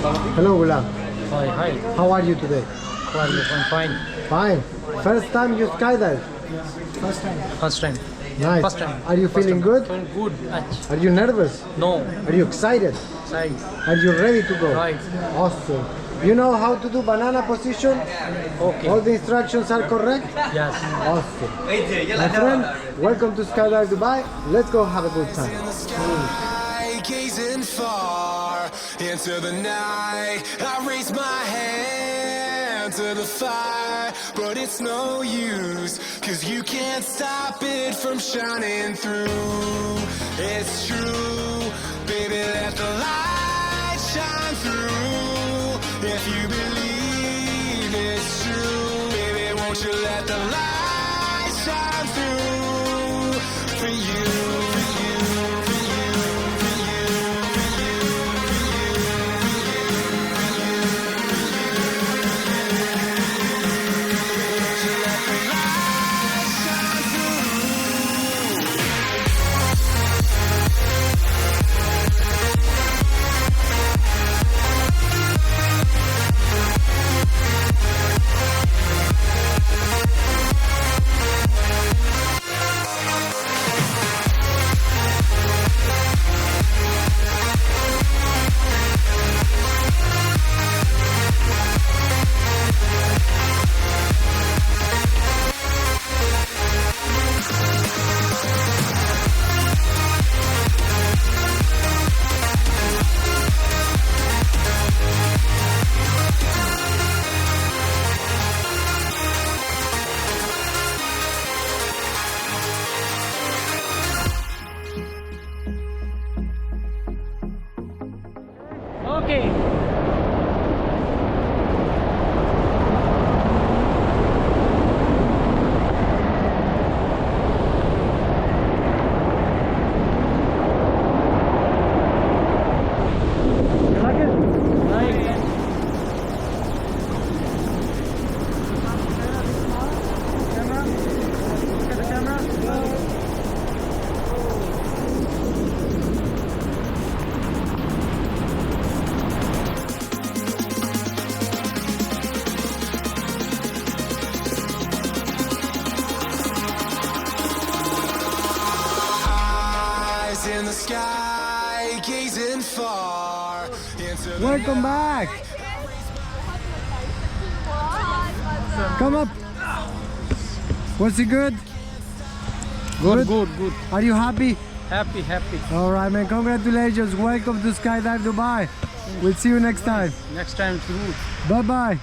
Hello, Ghulam. Hi. How are you today? How are you? I'm fine. Fine. First time you skydive? First time. Nice. First time. Are you feeling good? Feeling good. Much. Are you nervous? No. Are you excited? Side. Are you ready to go? Right. Awesome. You know how to do banana position? Okay. All the instructions are correct? Yes. Awesome. My friend, welcome to SkyDive Dubai. Let's go have a good time. Gazing far into the night, I raise my hand to the fire, but it's no use, 'cause you can't stop it from shining through. It's true, baby, let the light shine through. If you believe it's true, baby, won't you let the light shine through for you, for you. Okay. You like it? Nice. Camera? Look at the camera. In the sky, gazing far into the Welcome back. Come up. Was it good? Good. Are you happy? Happy. All right, man. Congratulations. Welcome to SkyDive Dubai. We'll see you next time. Next time it's good. Bye-bye.